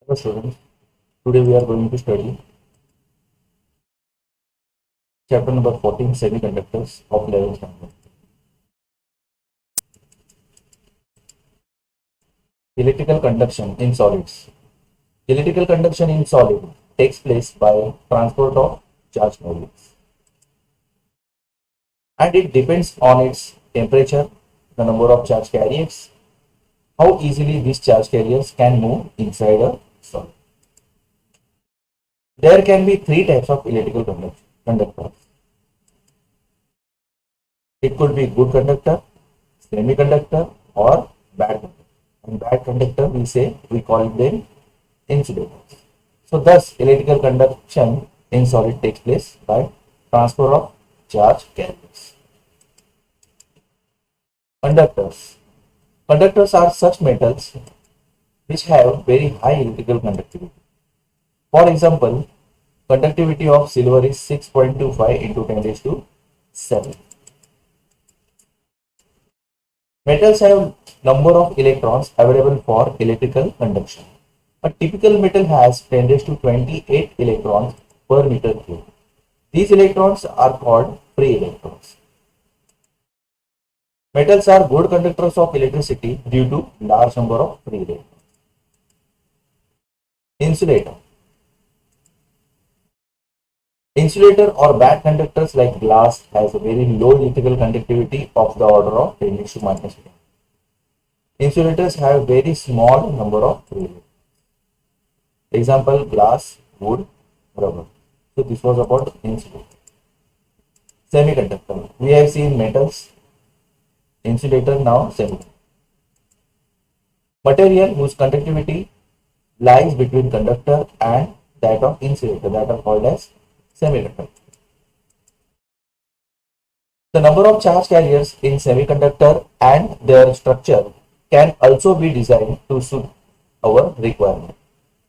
Hello students, today we are going to study chapter number 14 semiconductors of 11th standard. Electrical conduction in solids. Electrical conduction in solid takes place by transport of charged molecules and it depends on its temperature, the number of charge carriers, how easily these charge carriers can move inside a solid. There can be three types of electrical conductors. It could be good conductor, semiconductor, or bad conductor. And bad conductor, we call them insulators. So, thus, electrical conduction in solid takes place by transfer of charge carriers. Conductors. Conductors are such metals which have very high electrical conductivity. For example, conductivity of silver is 6.25 into 10 raised to 7. Metals have number of electrons available for electrical conduction. A typical metal has 10 raised to 28 electrons per meter cube. These electrons are called free electrons. Metals are good conductors of electricity due to large number of free electrons. Insulator. Insulator or bad conductors like glass has a very low electrical conductivity of the order of 10 raised to minus 10. Insulators have very small number of free electrons. Example, glass, wood, rubber. So this was about insulator. Semiconductor. We have seen metals, insulator, now semiconductor. Material whose conductivity lies between conductor and that of insulator, that are called as semiconductor. The number of charge carriers in semiconductor and their structure can also be designed to suit our requirement.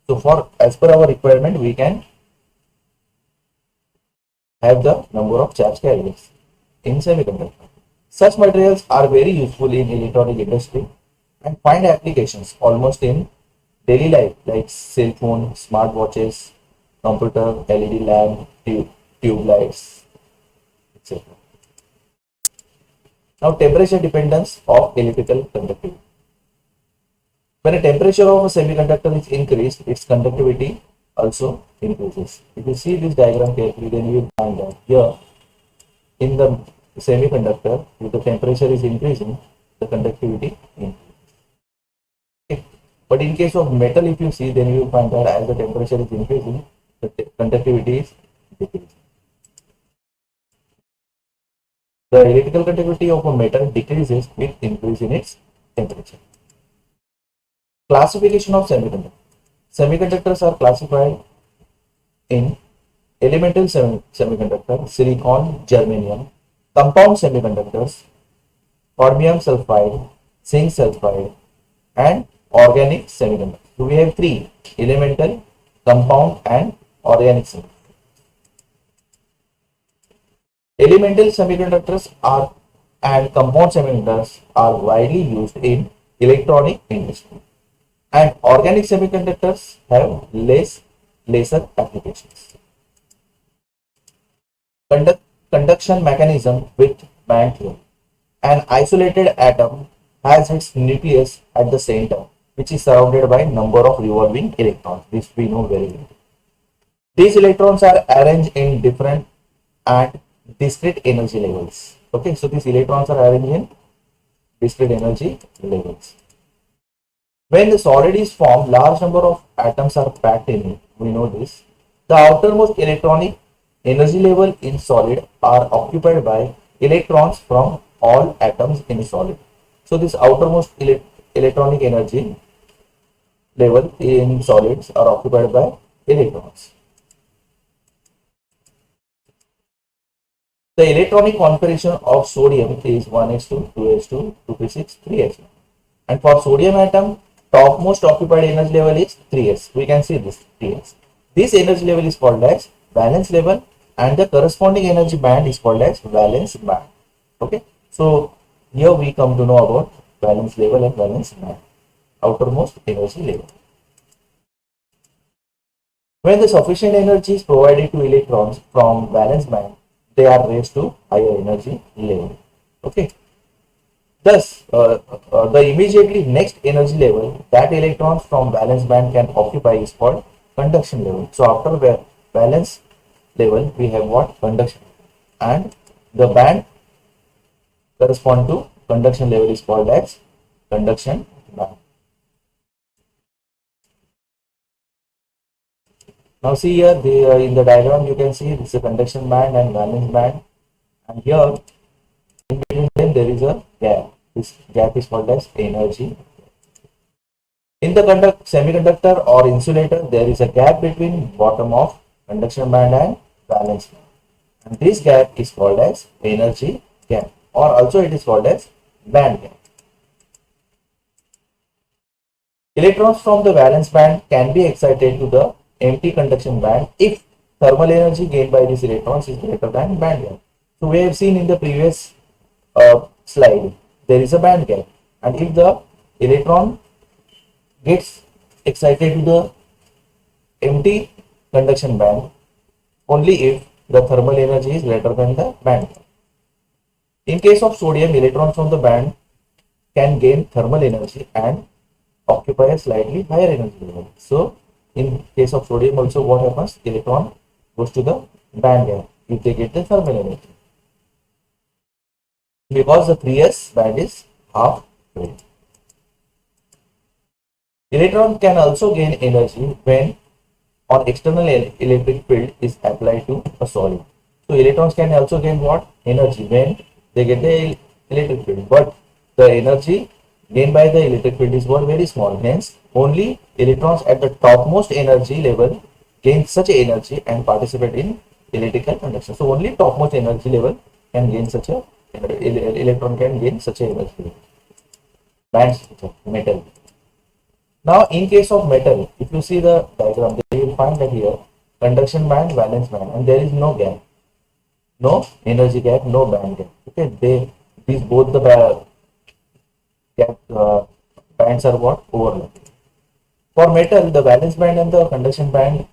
So as per our requirement, we can have the number of charge carriers in semiconductor. Such materials are very useful in electronic industry and find applications almost in daily life like cell phone, smart watches, computer, LED lamp, tube lights, etc. Now, temperature dependence of electrical conductivity. When the temperature of a semiconductor is increased, its conductivity also increases. If you see this diagram carefully, then you will find that here in the semiconductor, if the temperature is increasing, the conductivity increases. Okay. But in case of metal, if you see, then you will find that as the temperature is increasing, the conductivity is decreasing. The electrical conductivity of a metal decreases with increase in its temperature. Classification of semiconductors. Semiconductors are classified in elemental semiconductor, silicon, germanium, compound semiconductors, chromium sulfide, zinc sulfide, and organic semiconductors. So we have three: elemental, compound, and organic semiconductors. Elemental semiconductors are and compound semiconductors are widely used in electronic industry, and organic semiconductors have lesser applications. Conduction mechanism with band theory. An isolated atom has its nucleus at the center, which is surrounded by number of revolving electrons. This we know very well. These electrons are arranged in different and discrete energy levels. Okay, so these electrons are arranged in discrete energy levels. When the solid is formed, large number of atoms are packed in it. We know this. The outermost electronic energy level in solid are occupied by electrons from all atoms in solid. So this outermost electronic energy level in solids are occupied by electrons. The electronic configuration of sodium is 1s2, 2s2, 2p6, 3s1. And for sodium atom, topmost occupied energy level is 3s. We can see this 3s. This energy level is called as valence level, and the corresponding energy band is called as valence band. Okay, so here we come to know about valence level and valence band, outermost energy level. When the sufficient energy is provided to electrons from valence band, they are raised to higher energy level. Okay. Thus, the immediately next energy level that electrons from valence band can occupy is called conduction level. So after valence level, we have what? Conduction, and the band correspond to conduction level is called as conduction band. Now see here, in the diagram you can see this is a conduction band and valence band, and here in between them there is a gap. This gap is called as energy. In the semiconductor or insulator, there is a gap between bottom of conduction band and valence band, and this gap is called as energy gap, or also it is called as band gap. Electrons from the valence band can be excited to the empty conduction band if thermal energy gained by these electrons is greater than band gap. So we have seen in the previous slide, there is a band gap, and if the electron gets excited to the empty conduction band only if the thermal energy is greater than the band gap. In case of sodium, electrons from the band can gain thermal energy and occupy a slightly higher energy level. So in case of sodium also, what happens? Electron goes to the band gap if they get the thermal energy, because the 3s band is half filled. Electron can also gain energy when on external electric field is applied to a solid. So electrons can also gain what? Energy when they get the electric field, but the energy gained by the electric field is what? Very small. Hence, only electrons at the topmost energy level gain such energy and participate in electrical conduction. So only topmost energy level can gain such a electron can gain such a energy. Bands, metal. Now, in case of metal, if you see the diagram, you will find that here conduction band, valence band, and there is no gap, no energy gap, no band gap. Okay, these both the bands are what? Overlapping. For metal, the valence band and the conduction band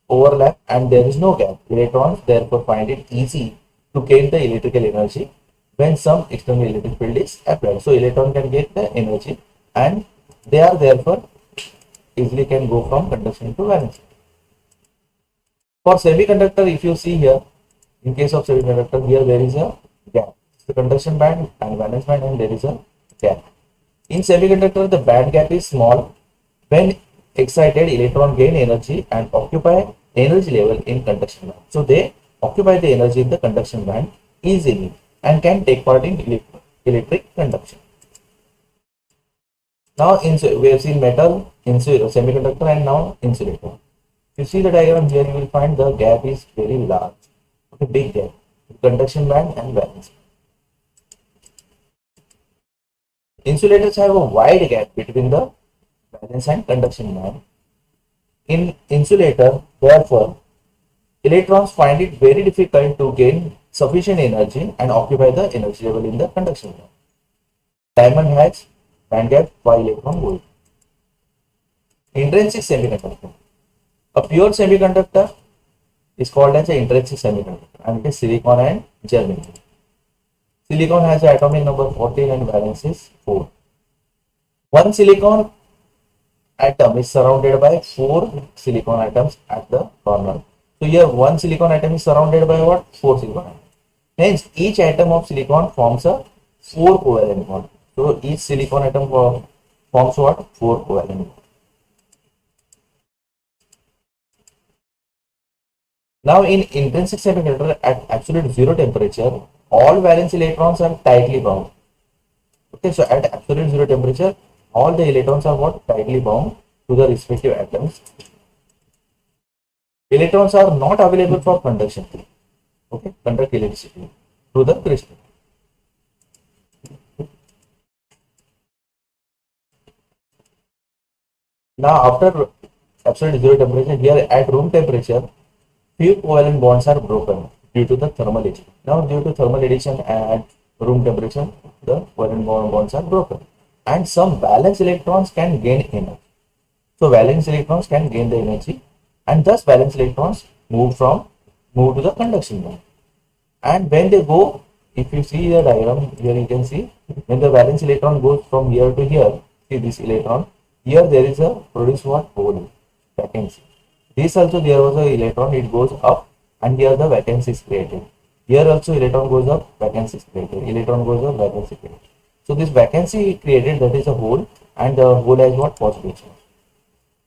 overlap, and there is no gap. Electrons therefore find it easy to gain the electrical energy when some external electric field is applied. So electron can get the energy, and they are therefore easily can go from conduction to valence. For semiconductor, if you see here, in case of semiconductor, here there is a gap. The conduction band and valence band, and there is a gap. In semiconductor, the band gap is small. When excited, electron gain energy and occupy energy level in conduction band. So they occupy the energy in the conduction band easily and can take part in electric conduction. Now, we have seen metal, semiconductor, and now insulator. If you see the diagram here, you will find the gap is very large, okay, big gap, conduction band and valence band. Insulators have a wide gap between the valence and conduction band. In insulator, therefore, electrons find it very difficult to gain sufficient energy and occupy the energy level in the conduction band. Diamond has band gap by electron volt. Intrinsic semiconductor. A pure semiconductor is called as an intrinsic semiconductor, and it is silicon and germanium. Silicon has an atomic number 14 and valence is 4. One silicon atom is surrounded by 4 silicon atoms at the corner. So here one silicon atom is surrounded by what? 4 silicon atoms. Hence each atom of silicon forms a 4 covalent bond. So each silicon atom forms what? 4 covalent bonds. Now in intrinsic semiconductor at absolute zero temperature, all valence electrons are tightly bound. Okay, so at absolute zero temperature, all the electrons are what? Tightly bound to the respective atoms. Electrons are not available for conduction. Okay, conduct electricity through the crystal. Now after absolute zero temperature, here at room temperature, few covalent bonds are broken due to the thermal addition. Now due to thermal addition at room temperature, the covalent bonds are broken, and some valence electrons can gain energy. So valence electrons can gain the energy and thus valence electrons move to the conduction band. And when they go, if you see the diagram here, you can see when the valence electron goes from here to here, see this electron, here there is a produce what hole, vacancy. This also there was a electron, it goes up, and here the vacancy is created. Here also electron goes up, vacancy is created. Electron goes up, vacancy created. So this vacancy created, that is a hole, and the hole has what positive charge.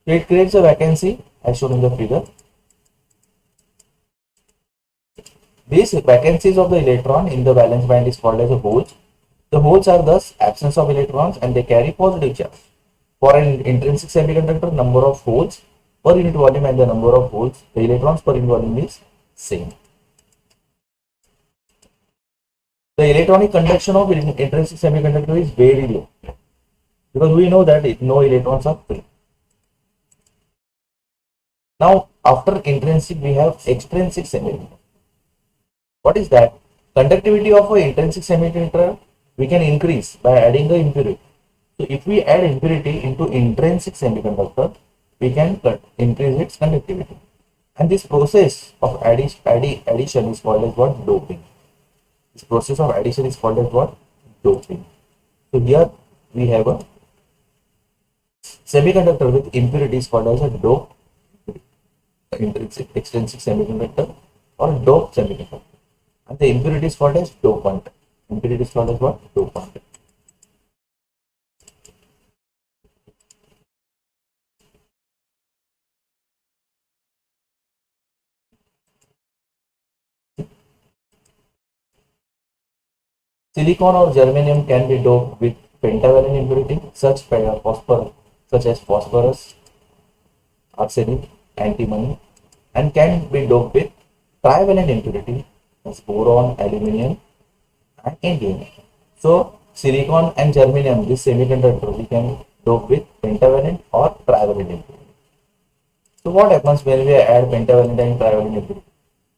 So it creates a vacancy as shown in the figure. These vacancies of the electron in the valence band is called as a holes. The holes are thus absence of electrons and they carry positive charge. For an intrinsic semiconductor, number of holes per unit volume and the number of holes, the electrons per unit volume is same. The electronic conduction of intrinsic semiconductor is very low because we know that no electrons are free. Now, after intrinsic, we have extrinsic semiconductor. What is that? Conductivity of an intrinsic semiconductor we can increase by adding the impurity. So if we add impurity into intrinsic semiconductor, we can increase its conductivity. And this process of addition is called as what? Doping. This process of addition is called as what? Doping. So here we have a semiconductor with impurity is called as a dope, intrinsic, extrinsic semiconductor or dope semiconductor. And the impurity is called as dopant. Impurity is called as what? Dopant. Silicon or germanium can be doped with pentavalent impurity, such as phosphorus, arsenic, antimony, and can be doped with trivalent impurity as boron, aluminium, and indium. So silicon and germanium, this semiconductor, we can dope with pentavalent or trivalent impurity. So what happens when we add pentavalent and trivalent impurity?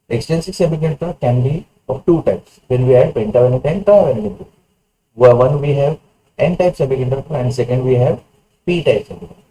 Extrinsic semiconductor can be of two types when we add pentavalent and trivalent impurity. One we have N type semiconductor and second we have P type semiconductor.